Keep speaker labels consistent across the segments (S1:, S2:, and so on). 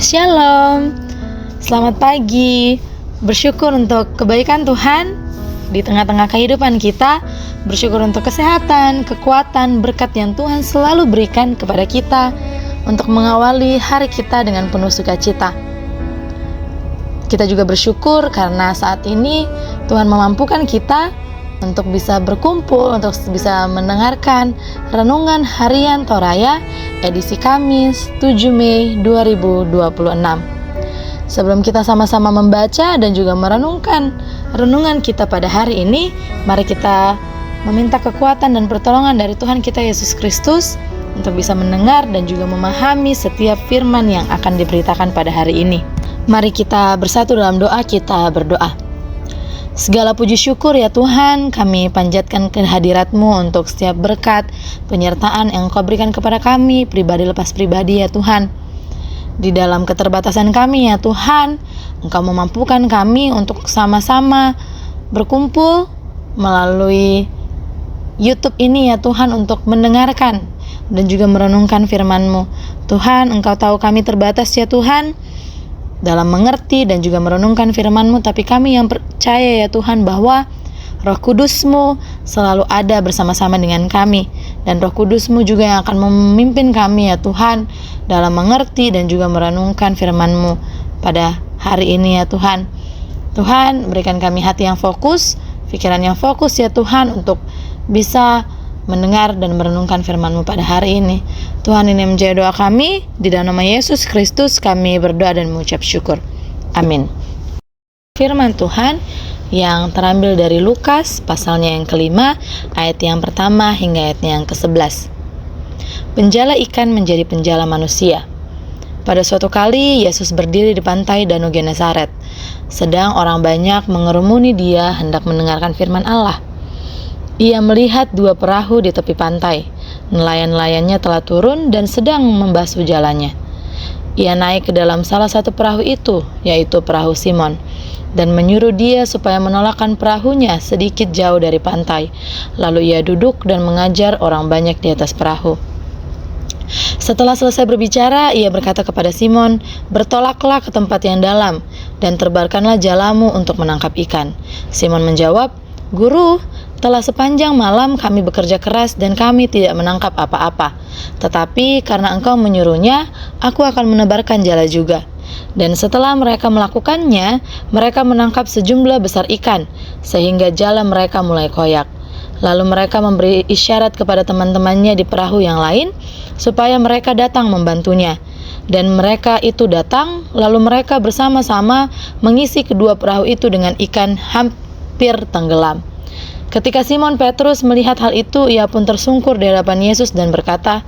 S1: Shalom, selamat pagi. Bersyukur untuk kebaikan Tuhan di tengah-tengah kehidupan kita. Bersyukur untuk kesehatan, kekuatan, berkat yang Tuhan selalu berikan kepada kita untuk mengawali hari kita dengan penuh sukacita. Kita juga bersyukur karena saat ini Tuhan memampukan kita untuk bisa berkumpul, untuk bisa mendengarkan Renungan Harian Toraya edisi Kamis 7 Mei 2026. Sebelum kita sama-sama membaca dan juga merenungkan renungan kita pada hari ini, mari kita meminta kekuatan dan pertolongan dari Tuhan kita Yesus Kristus untuk bisa mendengar dan juga memahami setiap firman yang akan diberitakan pada hari ini. Mari kita bersatu dalam doa, kita berdoa. Segala puji syukur ya Tuhan, kami panjatkan kehadirat-Mu untuk setiap berkat, penyertaan yang Engkau berikan kepada kami, pribadi lepas pribadi ya Tuhan. Di dalam keterbatasan kami ya Tuhan, Engkau memampukan kami untuk sama-sama berkumpul melalui YouTube ini ya Tuhan untuk mendengarkan dan juga merenungkan firman-Mu. Tuhan, Engkau tahu kami terbatas ya Tuhan dalam mengerti dan juga merenungkan firman-Mu, tapi kami yang percaya ya Tuhan bahwa Roh Kudus-Mu selalu ada bersama-sama dengan kami, dan Roh Kudus-Mu juga yang akan memimpin kami ya Tuhan dalam mengerti dan juga merenungkan firman-Mu pada hari ini ya Tuhan. Tuhan, berikan kami hati yang fokus, pikiran yang fokus ya Tuhan untuk bisa mendengar dan merenungkan firman-Mu pada hari ini. Tuhan, ini menjadi doa kami, di dalam nama Yesus Kristus kami berdoa dan mengucap syukur. Amin. Firman Tuhan yang terambil dari Lukas pasalnya yang kelima, ayat yang pertama hingga ayatnya yang ke-11. Penjala ikan menjadi penjala manusia. Pada suatu kali Yesus berdiri di pantai Danau Genesaret. Sedang orang banyak mengerumuni Dia hendak mendengarkan firman Allah. Ia melihat dua perahu di tepi pantai. Nelayan-nelayannya telah turun dan sedang membasuh jalannya. Ia naik ke dalam salah satu perahu itu, yaitu perahu Simon, dan menyuruh dia supaya menolakkan perahunya sedikit jauh dari pantai. Lalu ia duduk dan mengajar orang banyak di atas perahu. Setelah selesai berbicara, ia berkata kepada Simon, "Bertolaklah ke tempat yang dalam, dan terbarkanlah jalamu untuk menangkap ikan." Simon menjawab, "Guru, telah sepanjang malam kami bekerja keras dan kami tidak menangkap apa-apa. Tetapi karena Engkau menyuruhnya, aku akan menebarkan jala juga." Dan setelah mereka melakukannya, mereka menangkap sejumlah besar ikan, sehingga jala mereka mulai koyak. Lalu mereka memberi isyarat kepada teman-temannya di perahu yang lain, supaya mereka datang membantunya. Dan mereka itu datang, lalu mereka bersama-sama mengisi kedua perahu itu dengan ikan hampir tenggelam. Ketika Simon Petrus melihat hal itu, ia pun tersungkur di hadapan Yesus dan berkata,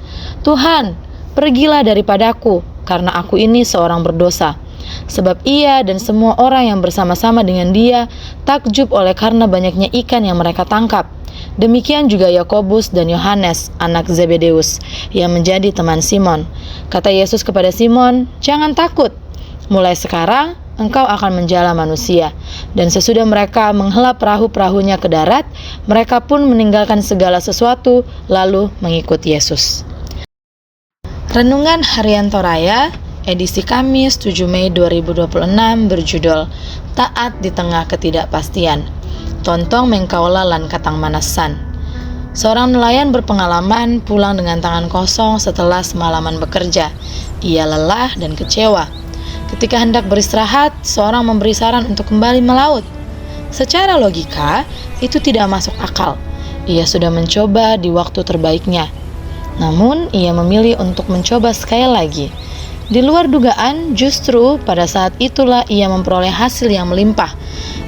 S1: "Tuhan, pergilah daripadaku, karena aku ini seorang berdosa." Sebab ia dan semua orang yang bersama-sama dengan dia takjub oleh karena banyaknya ikan yang mereka tangkap. Demikian juga Yakobus dan Yohanes, anak Zebedeus, yang menjadi teman Simon. Kata Yesus kepada Simon, "Jangan takut, mulai sekarang engkau akan menjala manusia." Dan sesudah mereka menghela perahu-perahunya ke darat, mereka pun meninggalkan segala sesuatu lalu mengikut Yesus. Renungan Harian Toraya edisi Kamis 7 Mei 2026 berjudul Taat di Tengah Ketidakpastian. Tontong mengkaula lan katang manasan. Seorang nelayan berpengalaman pulang dengan tangan kosong setelah semalaman bekerja. Ia lelah dan kecewa. Ketika hendak beristirahat, seorang memberi saran untuk kembali melaut. Secara logika, itu tidak masuk akal. Ia sudah mencoba di waktu terbaiknya. Namun, ia memilih untuk mencoba sekali lagi. Di luar dugaan, justru pada saat itulah ia memperoleh hasil yang melimpah.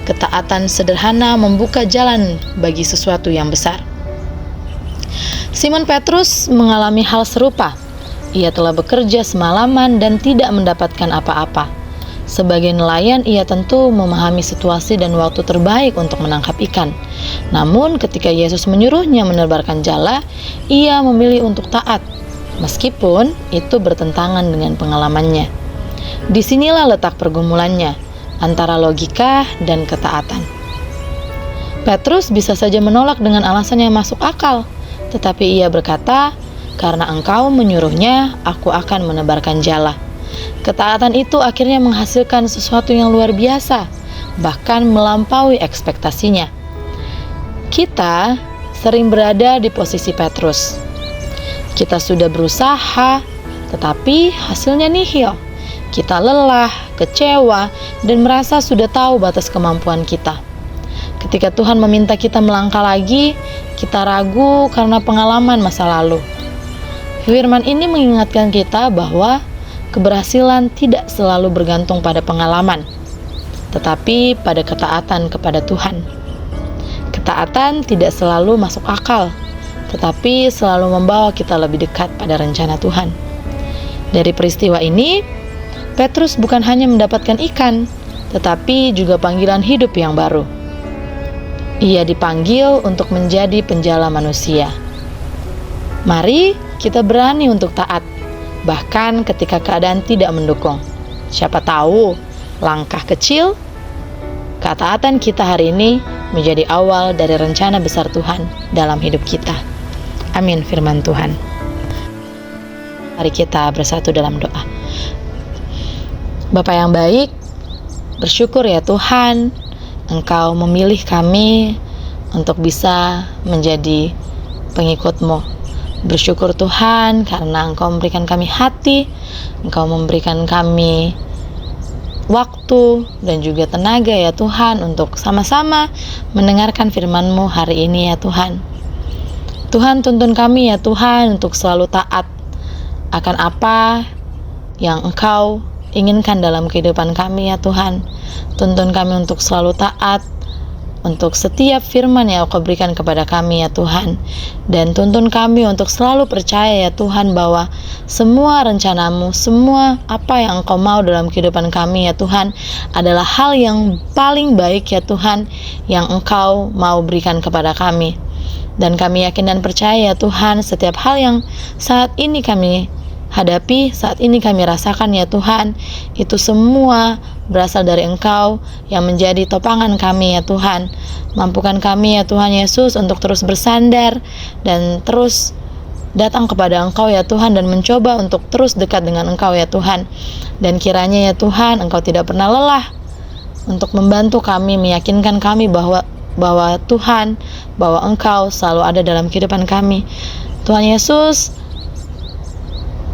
S1: Ketaatan sederhana membuka jalan bagi sesuatu yang besar. Simon Petrus mengalami hal serupa. Ia telah bekerja semalaman dan tidak mendapatkan apa-apa. Sebagai nelayan, ia tentu memahami situasi dan waktu terbaik untuk menangkap ikan. Namun, ketika Yesus menyuruhnya menebarkan jala, ia memilih untuk taat, meskipun itu bertentangan dengan pengalamannya. Disinilah letak pergumulannya antara logika dan ketaatan. Petrus bisa saja menolak dengan alasan yang masuk akal, tetapi ia berkata, "Karena engkau menyuruhnya, aku akan menebarkan jala." Ketaatan itu akhirnya menghasilkan sesuatu yang luar biasa, bahkan melampaui ekspektasinya. Kita sering berada di posisi Petrus. Kita sudah berusaha, tetapi hasilnya nihil. Kita lelah, kecewa, dan merasa sudah tahu batas kemampuan kita. Ketika Tuhan meminta kita melangkah lagi, kita ragu karena pengalaman masa lalu. Firman ini mengingatkan kita bahwa keberhasilan tidak selalu bergantung pada pengalaman, tetapi pada ketaatan kepada Tuhan. Ketaatan tidak selalu masuk akal, tetapi selalu membawa kita lebih dekat pada rencana Tuhan. Dari peristiwa ini, Petrus bukan hanya mendapatkan ikan, tetapi juga panggilan hidup yang baru. Ia dipanggil untuk menjadi penjala manusia. Mari kita berani untuk taat, bahkan ketika keadaan tidak mendukung. Siapa tahu langkah kecil, ketaatan kita hari ini menjadi awal dari rencana besar Tuhan dalam hidup kita. Amin firman Tuhan. Mari kita bersatu dalam doa. Bapa yang baik, bersyukur ya Tuhan, Engkau memilih kami untuk bisa menjadi pengikut-Mu. Bersyukur Tuhan karena Engkau memberikan kami hati, Engkau memberikan kami waktu dan juga tenaga ya Tuhan untuk sama-sama mendengarkan firman-Mu hari ini ya Tuhan. Tuhan, tuntun kami ya Tuhan untuk selalu taat akan apa yang Engkau inginkan dalam kehidupan kami ya Tuhan. Tuntun kami untuk selalu taat untuk setiap firman yang Engkau berikan kepada kami ya Tuhan. Dan tuntun kami untuk selalu percaya ya Tuhan bahwa semua rencana-Mu, semua apa yang Engkau mau dalam kehidupan kami ya Tuhan adalah hal yang paling baik ya Tuhan yang Engkau mau berikan kepada kami. Dan kami yakin dan percaya ya Tuhan, setiap hal yang saat ini kami hadapi, saat ini kami rasakan ya Tuhan, itu semua berasal dari Engkau yang menjadi topangan kami ya Tuhan. Mampukan kami ya Tuhan Yesus untuk terus bersandar dan terus datang kepada Engkau ya Tuhan, dan mencoba untuk terus dekat dengan Engkau ya Tuhan. Dan kiranya ya Tuhan, Engkau tidak pernah lelah untuk membantu kami, meyakinkan kami bahwa Tuhan, bahwa Engkau selalu ada dalam kehidupan kami. Tuhan Yesus,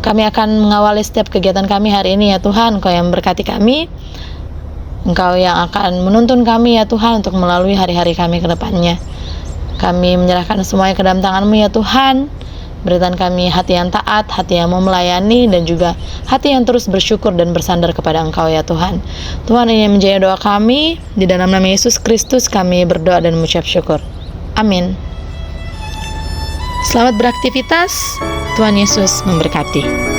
S1: kami akan mengawali setiap kegiatan kami hari ini ya Tuhan. Engkau yang memberkati kami, Engkau yang akan menuntun kami ya Tuhan untuk melalui hari-hari kami ke depannya. Kami menyerahkan semuanya ke dalam tangan-Mu ya Tuhan. Berikan kami hati yang taat, hati yang mau melayani, dan juga hati yang terus bersyukur dan bersandar kepada Engkau ya Tuhan. Tuhan, ini menjadi doa kami. Di dalam nama Yesus Kristus kami berdoa dan mengucap syukur. Amin. Selamat beraktivitas. Tuhan Yesus memberkati.